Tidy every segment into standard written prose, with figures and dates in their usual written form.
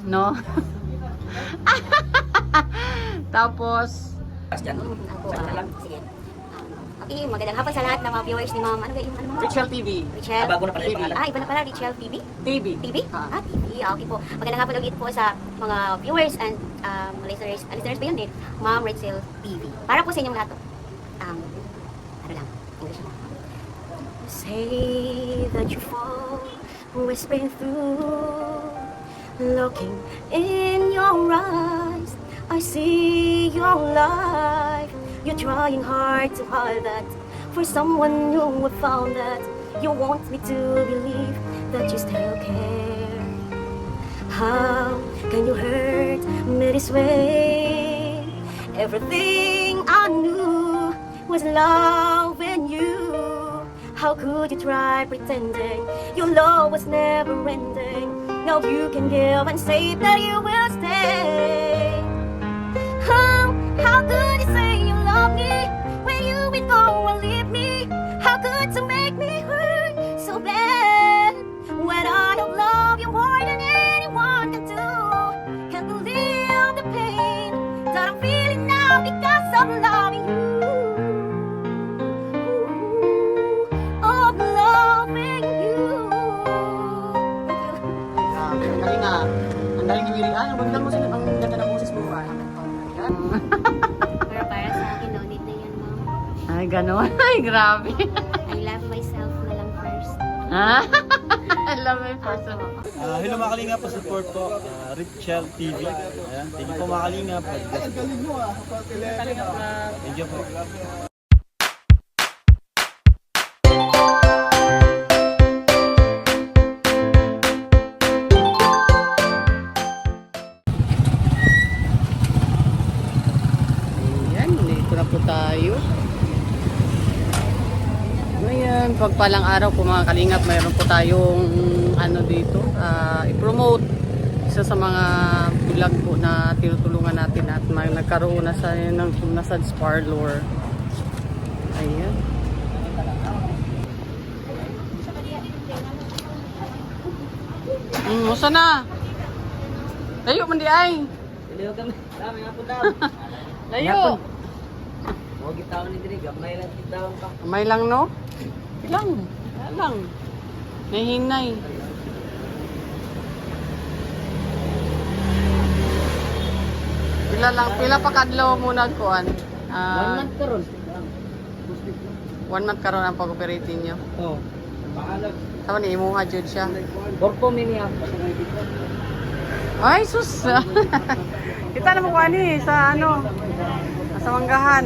no? Tapos Sige. Okay, magandang hapon sa lahat ng mga viewers ni Ma'am. Ano ba yung ano mo? Richel TV. Richel? Bago na pala yung TV. pangalan. Iba na pala, Richel TV? TV. TV? TV. Okay po. Magandang hapon ulit po sa mga viewers and listeners. Listeners ba yun eh? Ma'am Richel TV. Para po sa inyong lahat. Ano lang, English lang. Say that you fall, whispering through, looking in your eyes. I see your life. You're trying hard to hide that for someone new have found that you want me to believe that you still care. How can you hurt me this way? Everything I knew was love in you. How could you try pretending your love was never ending? Now you can give and say that you will stay. How could you say you love me when you will go and leave me? How could you make me hurt so bad when I have loved you more than anyone can do? Can't believe the pain that I'm feeling now because of loving you. Of loving you. Kalinga. Ang daling niwirian. Ang ganda mo sila. Ang ganda ng boses mo. Pero para sa akin, no need na yan, Ma'am. Ay, gano'n. Ay, grabe. I love myself na lang first. I love my person. Hello mga Kalingap, pa-support po. Richel TV. Ayan, thank you po mga Kalingap. Thank you po. Ayan, dito na po tayo. Ngayon, pagpalang araw po mga kalingap, mayroon po tayong ano dito, i-promote isa sa mga vlog po na tinutulungan natin at may nagkaroon na sa ng massage parlor. Ayan. Musta na? Layo man di ay. Hello kami. Dami nga po daw. Layo. Huwag itaw ni Diri. Gamay lang itaw ka. Kamay lang no? Ilang? Ilang? Nahinay. Pila pa kadlaw muna kuan. 1 month karon. 1 month karon ang pag-operating niyo. Oo. Paalag. Tama ni imuha jud siya. Korpo mini ako. Ay sus. Kita na mo kuan ni sa ano? Sa Manggahan.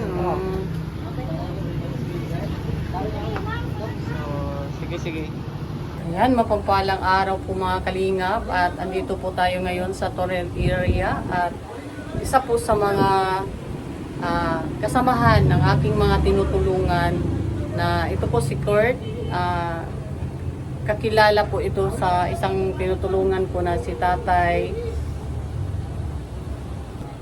Sige. Ayan, mapagpalang araw po mga kalingap at andito po tayo ngayon sa Torrent area at isa po sa mga kasamahan ng aking mga tinutulungan na ito po si Kurt. Kakilala po ito sa isang tinutulungan ko na si Tatay.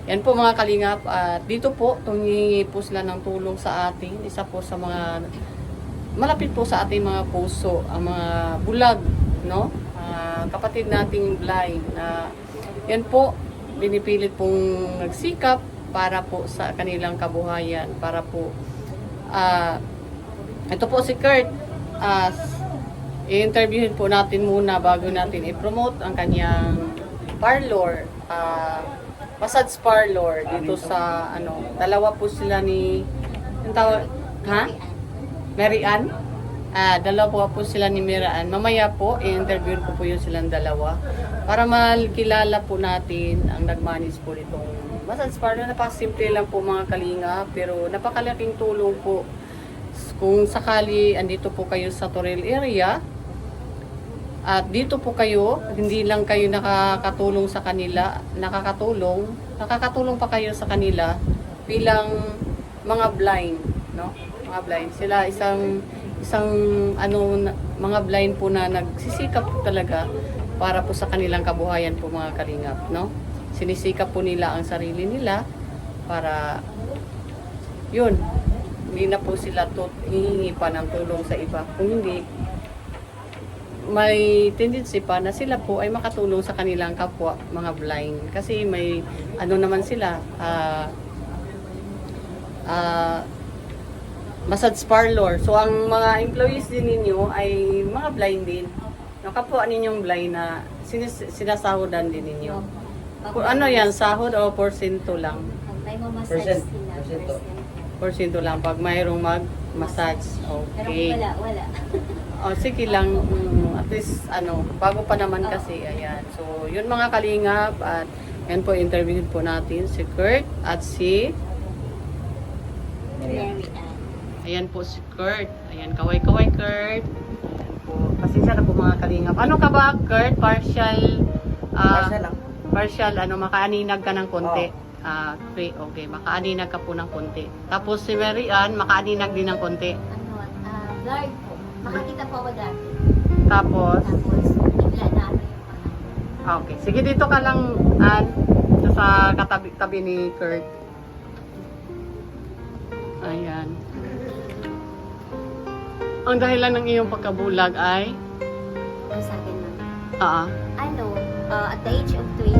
Yan po mga kalingap at dito po tumingi po sila ng tulong sa atin. Isa po sa mga malapit po sa ating mga puso, ang mga bulag, no? Kapatid nating blind na yan po, binipilit pong nagsikap para po sa kanilang kabuhayan, para po ito po si Kurt, i-interviewin po natin muna bago natin i-promote ang kanyang parlor, massage parlor dito sa ano, dalawa po sila ni yung tawag, Mary Ann. Dalawa po sila ni Mary Ann. Mamaya po, i-interview ko po yung silang dalawa para makilala po natin ang nag-manage po nitong massage parlor. Napakasimple lang po mga kalinga, pero napakalaking tulong po kung sakali andito po kayo sa Torrel area at dito po kayo, hindi lang kayo nakakatulong sa kanila, nakakatulong pa kayo sa kanila bilang mga blind, no? Mga blind. Sila isang mga blind po na nagsisikap po talaga para po sa kanilang kabuhayan po mga kalingap, no? Sinisikap po nila ang sarili nila para yun, hindi na po sila hihingi pa ng tulong sa iba. Kung hindi, may tendency pa na sila po ay makatulong sa kanilang kapwa mga blind. Kasi may ano naman sila, massage parlor. So ang mga employees din ninyo ay mga blind din. Yung kapwa ninyong blind na sinasahodan din ninyo. Ano yan, sahod o porsyento lang? May mamassage sila. Porsyento lang pag mayroong mag-massage. Pero Okay. wala. Oh, sige lang, at least ano, bago pa naman kasi, ayan. So, yun mga kalingap, at yan po, interviewin po natin si Kurt at si, Mary Ann. ayan po si Kurt. Ayan, kaway-kaway Kurt. Ayan po, pasensya na po mga kalingap. Ano ka ba, Kurt? Partial, Partial lang. partial, makaaninag ka ng konti. Okay, makaaninag ka po ng konti. Tapos si Mary Ann, makaaninag din ng konti. Blurred po. Makakita po ako dati. Tapos, Tapos, bigla na ano yung mga. okay. Sige, dito ka lang, Ann. Dito sa katabi-tabi ni Kurt. Ayan. Ang dahilan ng iyong pagkabulag ay, Ang sa akin lang. ano, At the age of 20,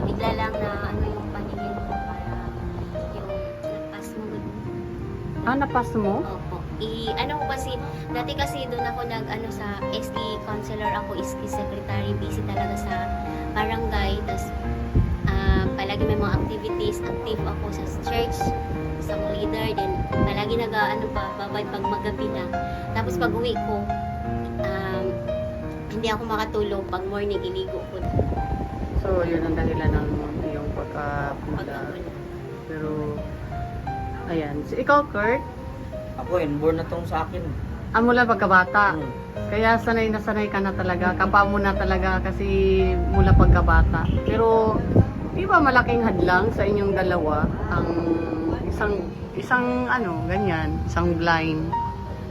bigla lang na ano yung paningin ko para yung nagpas mo. napas mo? Opo. Ano ko kasi, dati kasi doon ako nag-ano sa SD counselor ako, SD secretary, busy talaga sa barangay. Tapos, palagi may mga activities, active ako sa church, sa leader, then palagi babay pag magabi na. Tapos pag uwi ko, hindi ako makatulog pag morning, iligo ko. So, yun ang dahilan ng iyong pagkabulag. Pagkabula. Pero, ayan. So, ikaw, Kurt, Ako, inborn na tong sa akin. mula pagkabata. Hmm. Kaya sanay na sanay ka na talaga. Kapa mo na talaga kasi mula pagkabata. Pero, di ba malaking hadlang sa inyong dalawa ang isang ganyan, isang blind.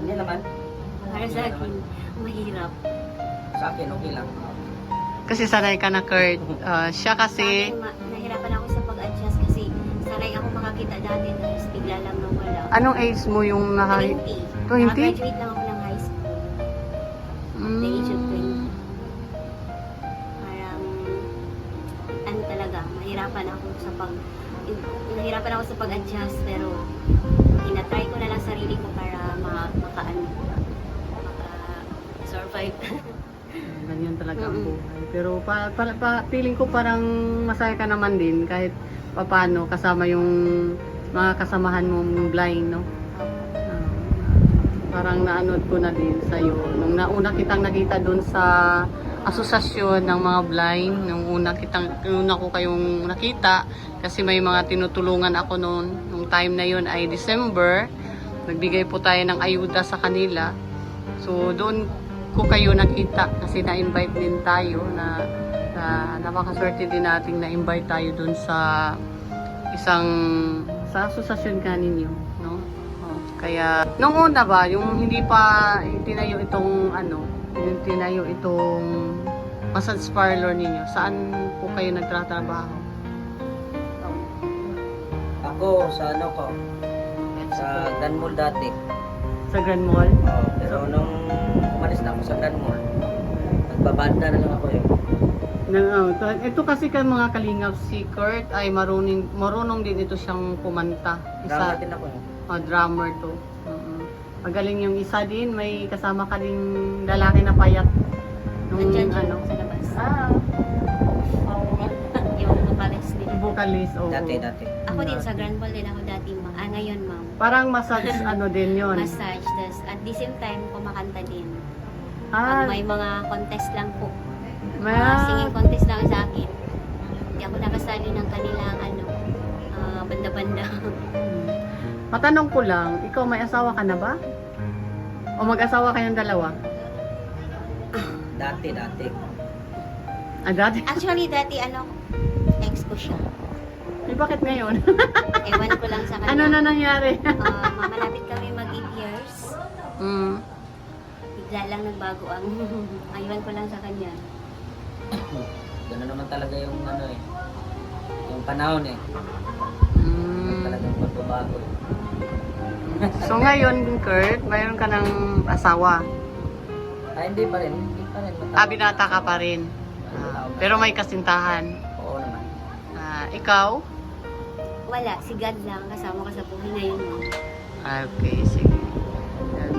Hindi naman. Para sa akin, mahirap. Sa akin, okay lang. Kasi sanay ka na, Kurt. Siya kasi, Sa akin, nahirapan ako sa pag-adjust kasi sanay ako makakita dati tapos bigla lang nawala. anong age mo yung 20. 20? Nakagraduate lang ako ng high school. At the age of 20. Parang, nahirapan ako sa pag-adjust pero tinatry ko na lang sarili ko para maka-survive. Ganyan talaga ang Mm-mm. buhay. Pero feeling ko parang masaya ka naman din kahit papano kasama yung mga kasamahan mong blind, no? Parang naanod ko na din sa'yo. Nung nauna kitang nakita doon sa asosasyon ng mga blind, nung una ko kayong nakita, kasi may mga tinutulungan ako noon. Nung time na yun ay December, nagbigay po tayo ng ayuda sa kanila. So doon ko kayo nakita kasi na-invite din tayo na napakaswerte din nating na-invite tayo doon sa sa asosasyon ka ninyo, no? Kaya, nung una ba, yung hindi pa tinayo itong massage parlor ninyo, saan po kayo nagtatrabaho? Ako, sa sa Grand Mall dati. Sa Grand Mall? Pero nung umalis na ako sa Grand Mall, nagbabanda na lang ako eh. Ito kasi kay mga kalingap, si Kurt ay marunong din ito siyang kumanta. Drama din ako eh. Drummer to. Magaling yung isa din, may kasama ka ding lalaki na payat. Nandiyan siya sa labas. Yung vocalist din. Vocalist, oo. Dati. Ako din sa Grand Mall din ako dati, ngayon ma'am. Parang massage din yon. Massage, tas at the same time kumakanta din. Ah, Pag may mga contest lang po. may, Singing contest lang sa akin. Hindi ako nakasali ng kanilang banda-banda. matanong ko lang, ikaw may asawa ka na ba? O mag-asawa kayong dalawa? Dati. Dati? Actually, dati ex ko siya. Bakit ngayon? Ewan ko lang sa kanya. Ano na nangyari? Malapit kami mag 8 years. Bigla lang nagbago ang aywan ko lang sa kanya. Gano'n naman talaga yung yung panahon eh. Talagang magbabago. So ngayon, Kurt, mayroon ka ng asawa. Hindi pa rin. Hindi pa rin. Binata ka pa rin. Pero may kasintahan. Oo naman. Ikaw? Wala, si God lang kasama ko sa buhay ngayon. Ma'am. Okay, sige.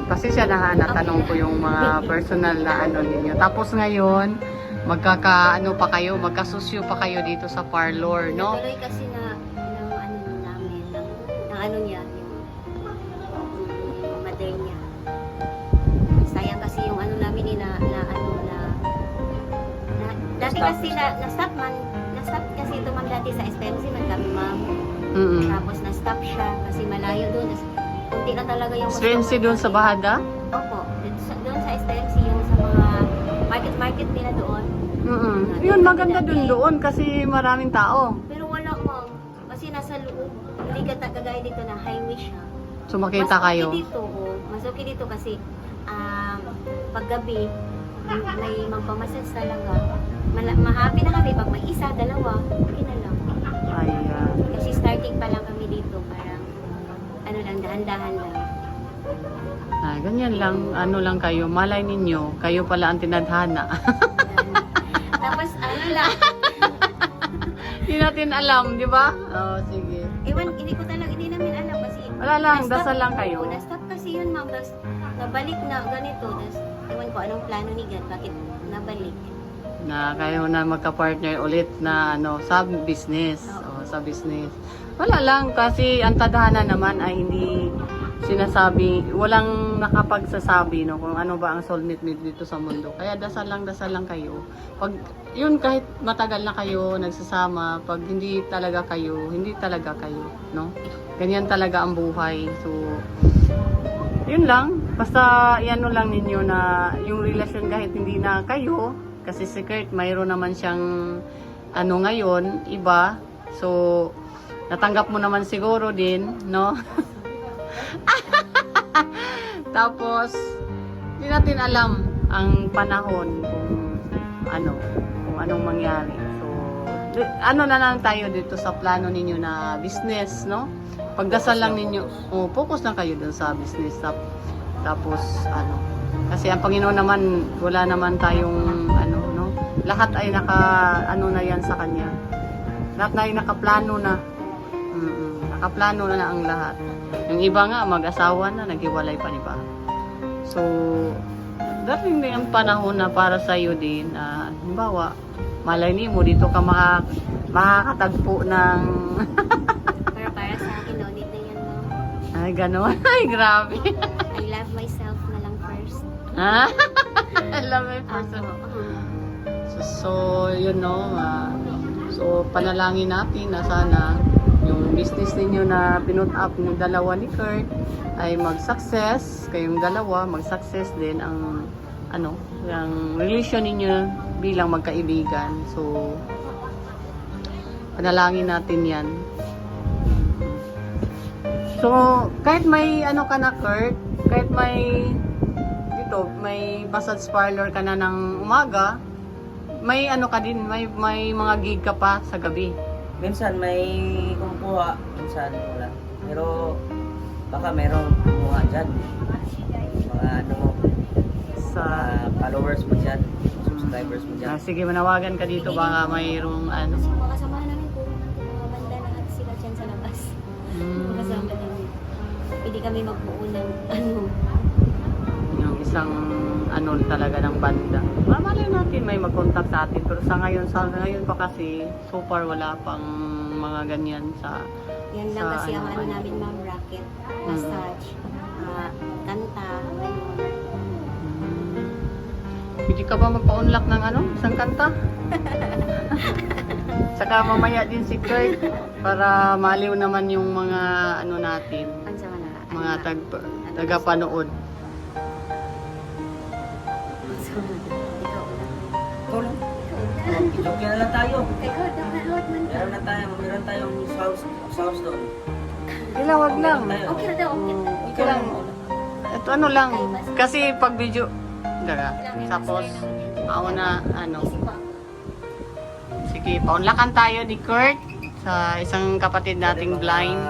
Pasensya na ha, natanong ko yung mga personal na ano ninyo. Tapos ngayon, magkasusyo pa kayo dito sa parlor, no? Natuloy kasi na ng ano namin, ng ano niya, yung mother niya. Sayang kasi yung ano namin dati kasi na-stop kasi ito ma'am dati sa SPMC man kami ma'am. Tapos na-stop siya kasi malayo doon. Kunti na talaga yung SPMC doon sa Bahada? Opo, doon sa SPMC yung sa mga market nila doon. Yun, maganda doon kasi maraming tao. Pero wala ma'am, kasi nasa loob. Hindi ka kagaya dito na highway siya. So makita kayo. Mas okay dito kasi paggabi may magpamasas talaga. Mahappy na kami pag may isa, dalawa, okay na lang. Ayan. Kasi starting pa lang kami dito, parang ano lang, dahan-dahan lang. Ganyan lang, ano lang kayo, malay ninyo, kayo pala ang tinadhana. Yan. Tapos ano lang, Hindi natin alam, di ba? Sige. ewan, hindi namin alam kasi Wala lang, na-stop- dasal lang kayo. Oo, na-stop kasi yun ma'am, tapos nabalik na ganito, tapos ewan ko anong plano ni God, bakit nabalik. Na kayo na magka-partner ulit na sa business. Sa business. Wala lang kasi ang tadhana naman ay hindi sinasabi, walang nakapagsasabi kung ano ba ang soulmate mo dito sa mundo. Kaya dasal lang kayo. Pag yun kahit matagal na kayo nagsasama, pag hindi talaga kayo, no? Ganyan talaga ang buhay. So yun lang, basta iano lang ninyo na yung relasyon kahit hindi na kayo, kasi si Kurt mayroon naman siyang ngayon, iba. So natanggap mo naman siguro din, no? Tapos hindi natin alam ang panahon kung anong mangyari. So na lang tayo dito sa plano ninyo na business, no? Pagdasal lang ninyo, focus lang kayo dun sa business. Tapos kasi ang Panginoon naman, wala naman tayong no? Lahat ay na yan sa Kanya. Lahat na ay nakaplano na. Nakaplano na ang lahat. Yung iba nga, mag-asawa na, naghiwalay pa, di ba? So, dating din ang panahon na para sa iyo din, halimbawa, malay mo, dito ka makakatagpo ng... Pero para sa akin, no need na yan ma'am. Ay, gano'n. Ay, grabe. I love myself na lang first. I love my person. So, yun so, panalangin natin na sana yung business ninyo na pinut up ng dalawa ni Kurt ay mag-success, kayong dalawa mag-success din ang yung relation ninyo bilang magkaibigan. So panalangin natin 'yan. So kahit may ka na Kurt, kahit may massage parlor ka na ng umaga, may ka din, may mga gig ka pa sa gabi. Minsan may kumukuha, minsan wala. Pero baka merong kumuha dyan. Mga Sa followers mo dyan, subscribers mo dyan. sige, manawagan ka dito, baka mayroong Kasi mga kasamahan namin po, mga banda na sila dyan sa labas. Mga kasama namin. Pwede kami magbuo ng yung isang talaga ng banda. Malay natin may mag-contact sa atin, pero sa ngayon pa kasi so far wala pang mga ganyan sa yan lang kasi ang ano. namin ma'am, racket, massage, kanta, gano'n. Pwede ka ba magpa-unlock ng isang kanta? Saka mamaya din si Kurt para maliw naman yung mga natin, Pansama na. mga taga-panood. Ikaw lang. Joke na lang tayo. Ikaw, nanonood man ka. Meron tayong sauce doon. Wag lang. Okay na daw, okay na. Ito lang. Ito lang. Kasi pag video, tapos, sige, paunlakan tayo ni Kurt sa isang kapatid nating blind.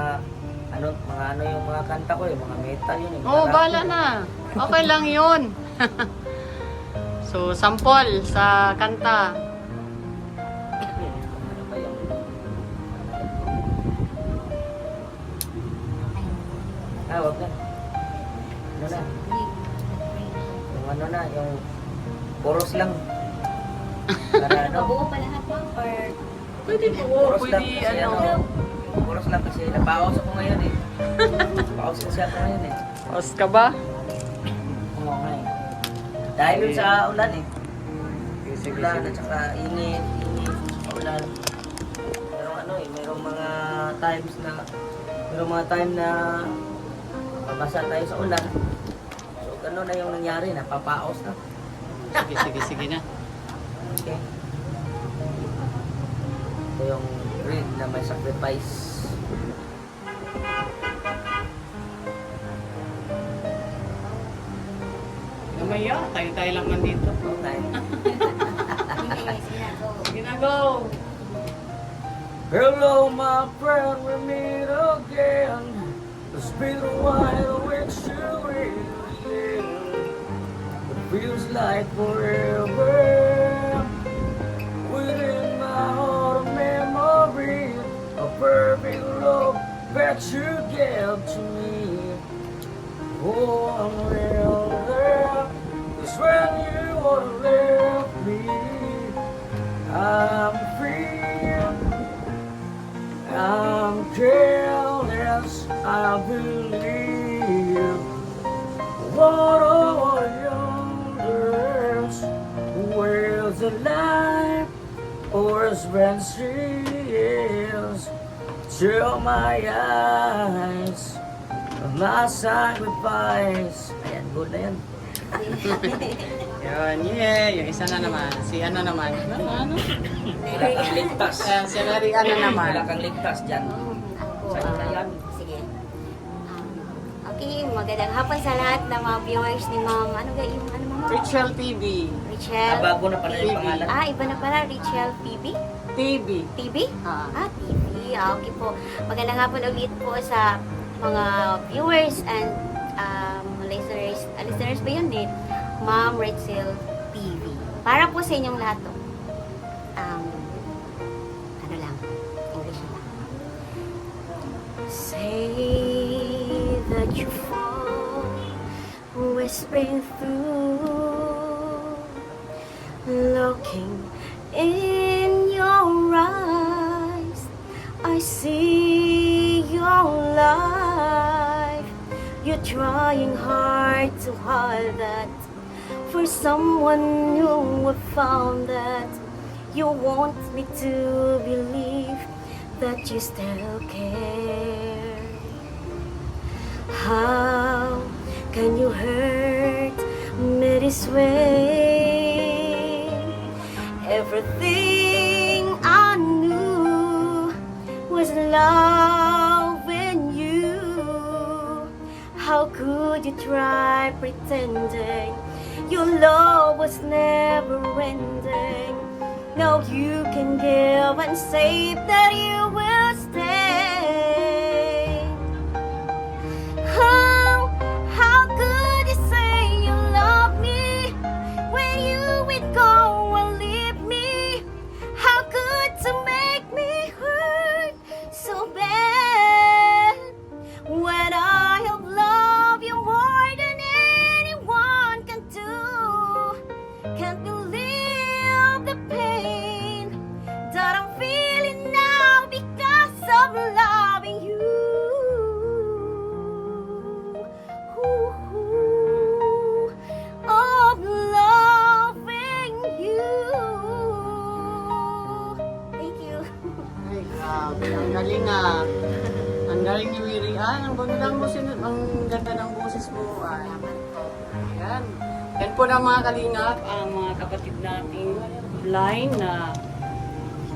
Yung mga kanta ko, yung mga metal yun. Oo, bala na. Okay lang yun. So, sample sa kanta. Ano ba yung... Wag na. Ano na? Yung ano na, yung chorus lang. Para ano? Mabuo pa lahat mo or Pwede po, Chorus lang pwede kasi chorus lang kasi napaos ako ngayon eh. Napaos kasi ako ngayon eh. Os ka ba? Oo nga eh. Dahil yun sa ulan eh. Ulan at saka init, ulan. Pero ano eh, merong mga time na mabasa tayo sa ulan. So gano'n na yung nangyari, napapaos na. Sige na. Okay. Ito yung read na may sacrifice. Namaya, tayo lang nandito. Okay. Sige na, go! Hello, my friend, we meet again. It's been a while with you again. It feels like forever. Within my heart of memory, a perfect love that you gave to me. Oh, I'm real there. It's when you would left me. I'm free. I'm careless, I believe. What a wonders, where's the life, or when she is? Till my eyes, my sacrifice. Ayan, good na yan. Yun, yeah. Yung isa na naman. Si ano naman? Ano? Wala kang ligtas. Si Mary ano naman? Wala kang ligtas dyan. Ako, Sa'yo na yan. sige. Okay, magandang hapon sa lahat ng mga viewers ni Ma'am. Ano ga yung ano Ma'am? Rachel TV. Richelle. Bago na pala yung pangalan. Iba na pala, Richelle PB? TV. TV? Ah. TV. Okay po. Magandang hapon ulit po sa mga viewers and listeners ba yun eh? Ma'am Rachel TV. Para po sa inyong lahat to. Ano lang, English lang. Say that you fall, whispering through, looking in your eyes, I see your life. You're trying hard to hide that for someone who have found that you want me to believe that you still care. How can you hurt me this way? Everything I knew was love in you. How could you try pretending your love was never ending? Now you can give and say that you will stay. How could you say you love me when you would go and leave me? How could you make me hurt so bad when I have loved you more than anyone can do? Can't believe the pain that I'm feeling now because of loving you. Of loving you. Thank you. Ay, grabe. Ang galing ah. Ang galing ni Wiri. Ang baglang mo ang ganda ng boses mo. Ay, yan. Yan po na mga kalingap, ang mga kapatid nating blind na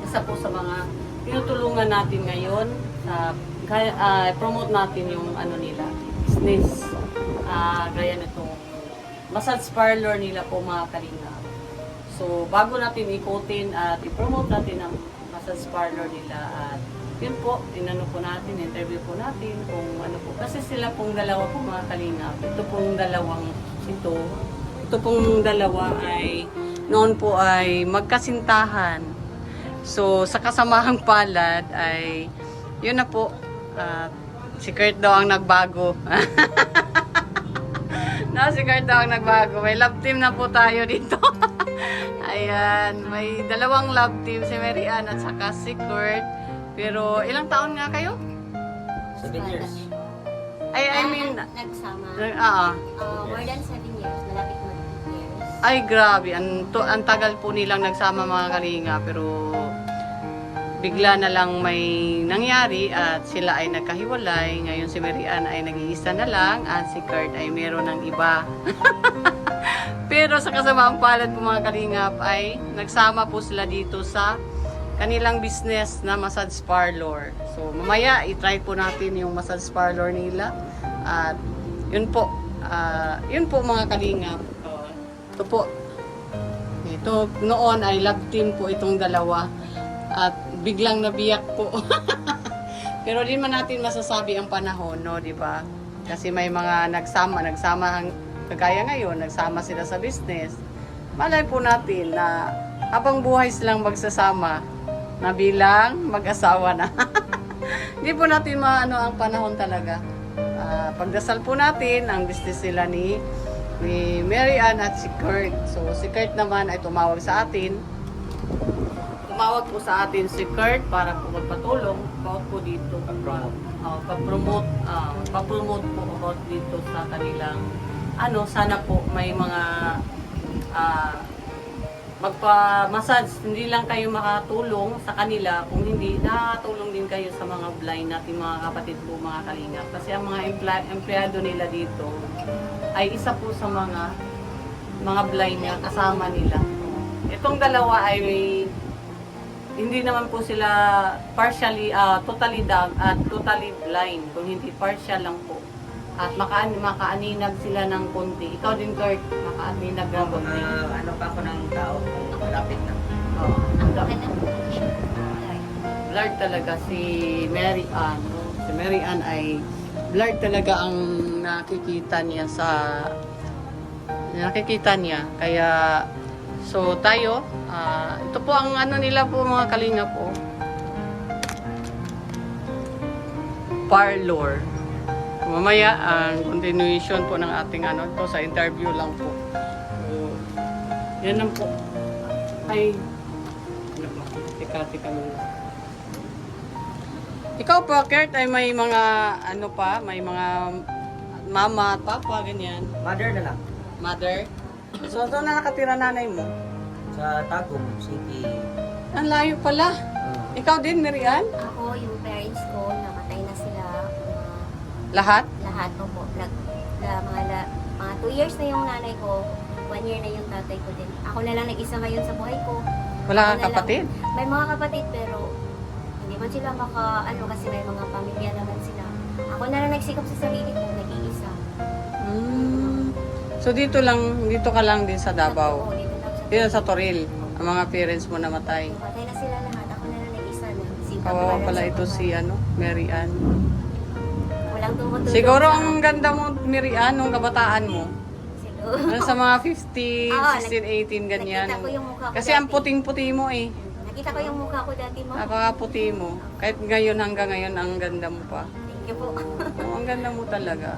isa po sa mga tinutulungan natin ngayon sa promote natin yung ano nila, business. Gaya nitong massage parlor nila po mga kalingap. So, bago natin ikutin at i-promote natin ang massage parlor nila at yun po, inano po natin, interview po natin kung ano po. Kasi sila pong dalawa po mga kalingap. Ito pong dalawang ito, ito pong dalawa ay noon po ay magkasintahan. So, sa kasamahang palad ay yun na po. Si Kurt daw ang nagbago. Si Kurt daw ang nagbago. May love team na po tayo dito. Ayan, may dalawang love team, si Mary Ann at saka si Kurt. Pero ilang taon nga kayo? 7 years. I mean, Nagsama. More than 7 years. Malapit mo years. ay grabe, ang tagal po nilang nagsama mga kalinga, pero bigla na lang may nangyari at sila ay nagkahiwalay. Ngayon si Mary Ann ay nag-iisa na lang at si Kurt ay meron ng iba. Pero sa kasamaang palad po mga kalingap ay nagsama po sila dito sa kanilang business na massage parlor. So mamaya i-try po natin yung massage parlor nila. At yun po mga kalingap. Ito po. Ito noon ay love team po itong dalawa. At biglang nabiyak po. Pero di man natin masasabi ang panahon, no, di ba? Kasi may mga nagsama kagaya ngayon, nagsama sila sa business. Malay po natin na habang buhay silang magsasama na bilang mag-asawa na. Hindi po natin maano ang panahon talaga. Pagdasal po natin ang business nila ni Mary Ann at si Kurt. So si Kurt naman ay tumawag sa atin. Tumawag po sa atin si Kurt para po magpatulong about po dito. Pa-promote po about dito sa kanilang sana po may mga magpa-massage. Hindi lang kayo makatulong sa kanila, kung hindi, nakatulong din kayo sa mga blind natin mga kapatid po, mga kalingap. Kasi ang mga empleyado nila dito ay isa po sa mga blind na kasama nila. Itong dalawa ay hindi naman po sila partially, totally deaf at totally blind. Kung hindi partial lang po. At makaaninag sila ng konti. Ikaw din, Kurt, makaaninag ng konti. Ano pa ako ng tao, malapit na. Blurred talaga si Mary Ann. No? Si Mary Ann ay blurred talaga ang nakikita niya. Kaya, so tayo, ito po ang nila po mga kalinga po. Parlor. Mamaya, ang continuation po ng ating ito sa interview lang po. So, yan lang po. Ay, tika muna. Ikaw pa, Kurt, ay may mga, may mga mama at papa, ganyan. Mother na lang. Mother. So, saan na nakatira nanay mo? Sa Tagum City. Ang layo pala. Ikaw din, Mary Ann? Ako, yung parents ko, namatay na sila. Lahat? Lahat po po. Mga 2 years na yung nanay ko, 1 year na yung tatay ko din. Ako na lang nag-isa ngayon sa buhay ko. Wala Ako kang na kapatid? lang. May mga kapatid pero hindi man sila kasi may mga pamilya naman sila. Ako na lang nagsikap sa sarili ko, nag-iisa. So dito ka lang din sa Davao? Oo, dito lang sa Dito sa Toril, ang mga parents mo namatay. Patay na sila lahat. Ako na lang nag-isa na. Kawawa pala ito si Mary Ann. Walang tumutulong. Siguro ang ganda mo, Mary Ann, nung kabataan mo. Siguro. Sa mga 15, Oo, 16, 18, ganyan. nakita ko yung mukha ko Kasi dati. ang puting-puti mo eh. Nakita ko yung mukha ko dati mo. Napakaputi mo. Kahit ngayon, hanggang ngayon, ang ganda mo pa. Thank you po. Oo, ang ganda mo talaga.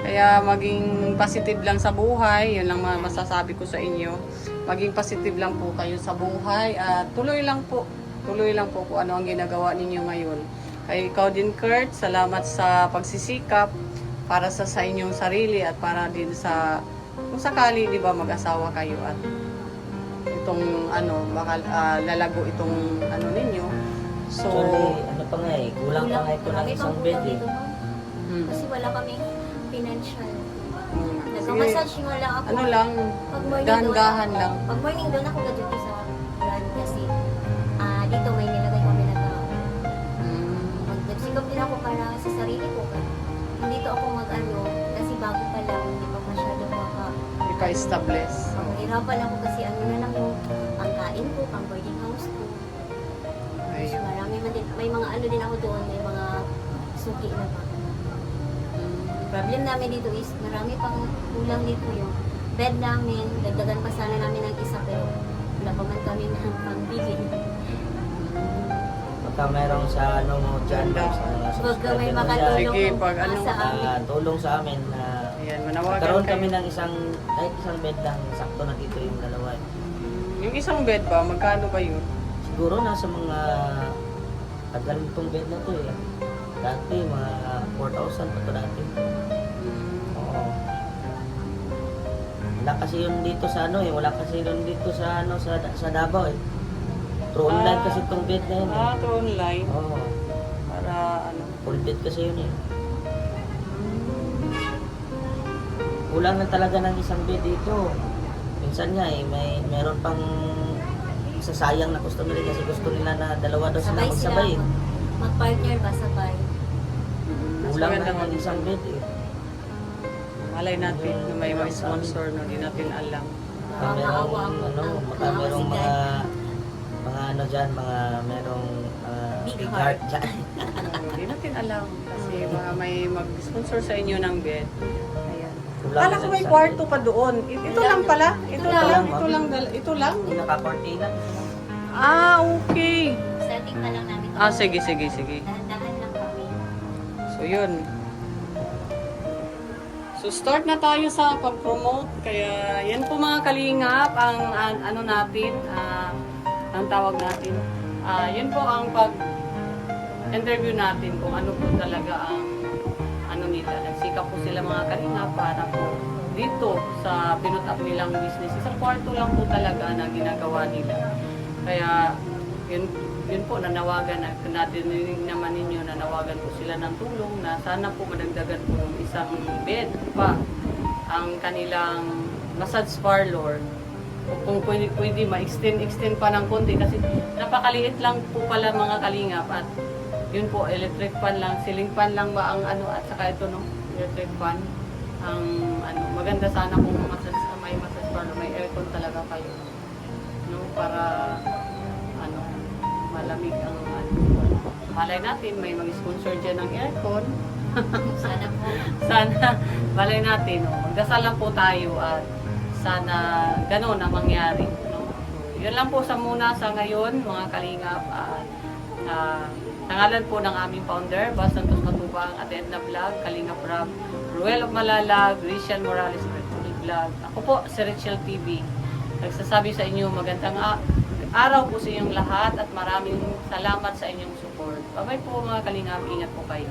Kaya maging positive lang sa buhay. Yun lang masasabi ko sa inyo. Maging positive lang po kayo sa buhay. At tuloy lang po kung ano ang ginagawa ninyo ngayon. Kaya ikaw din, Kurt, salamat sa pagsisikap para sa inyong sarili at para din sa kung sakali, di ba, mag-asawa kayo at itong baka lalago itong ninyo. So, Actually, pa nga kulang pa nga ito ng Marami isang pang bed kulang eh. dito, ma'am. Kasi wala kaming financial. sige, Nag-massage nga lang ako. Pag morning dahan-dahan lang. Pag morning doon ako gaduti sa brand kasi dito may nilagay kami na tao. Nagsikap din ako para sa sarili ko. Dito ako kasi bago pa lang, hindi pa masyado Ipa-establish. Mahirapan ako kasi na lang yung pangkain ko, pang boarding house ko. So, marami man din, may mga din ako doon, may mga suki na pa. Problem namin dito is marami pang kulang dito yung bed namin, dagdagan pa sana namin ng isa pero wala pa man kami ng pambili. Baka merong sa ano mo dyan, ma'am, sa mga Huwag ka may subscriber mo makatulong dyan, Sige, pag ano, sa amin. tulong sa amin na Ayan, manawagan magkaroon kayo. kami ng kahit isang bed lang, sakto na dito yung dalawa. Yung isang bed ba, magkano ba yun? Siguro nasa mga tagal itong bed na to eh. Dati mga 4,000 pa to dati. Oo. Wala kasi yun dito sa ano eh, wala kasi yun dito sa ano sa Davao eh. Through online kasi itong bed na yun eh. Ah, to online. Oo. Para ano. Full bed kasi yun eh. Kulang na talaga ng isang bed dito. Minsan nga eh, meron pang sasayang na customer eh, kasi gusto nila na dalawa daw sila Sabay sila magsabay. eh. mag-partner ba sabay? Mas Kulang maganda na ng mag- isang bed eh. Malay natin na may mga sponsor no, di natin alam. Baka merong Maawa ang- ano, ang- baka ang merong si mga ano dyan, mga merong Big big heart. heart dyan. Di natin alam kasi baka may mag-sponsor sa inyo ng bed. Ayan. Kulang Kala na ko ng may isang kwarto bed. pa doon. Ito Wala lang na. pala. Ito Ito lang. lang. Ito lang. Ito lang. Yung naka-cortina. Ah, okay. Starting pa lang namin. Ah, sige, sige, sige. Dahan-dahan lang kami. So, yun. So, start na tayo sa pag-promote. Kaya, yan po mga kalingap, ang ano natin, ang tawag natin. Yun po ang pag-interview natin kung ano po talaga ang ano nila. Nagsikap po sila mga kalingap para po dito sa pinut up nilang business. Isang kwarto lang po talaga na ginagawa nila. Kaya, yun po, nanawagan natin naman ninyo, nanawagan po sila ng tulong na sana po madagdagan po ng isang bed pa ang kanilang massage parlor. O kung pwede ma-extend pa ng konti kasi napakaliit lang po pala mga kalingap at yun po, electric fan lang, ceiling fan lang ba ang ano at saka ito no, electric fan. Ang ano, maganda sana kung may massage parlor, may aircon talaga kayo. No, para ano, malamig ang ano. Malay natin, may mag-sponsor dyan ng aircon. Sana po. Sana, malay natin, no? Magdasal lang po tayo at sana gano'n ang mangyari. No? Yun lang po sa muna sa ngayon, mga kalingap. Nangalan po ng aming founder, Bas Santos Matubang, at Edna Vlog, Kalingap Rap, Ruel of Malalag, Rachel Morales, Virtual Vlog. Ako po, si Rachel TV. Nagsasabi sa inyo magandang araw po sa inyong lahat at maraming salamat sa inyong support. Bye-bye po mga kalingap, ingat po kayo.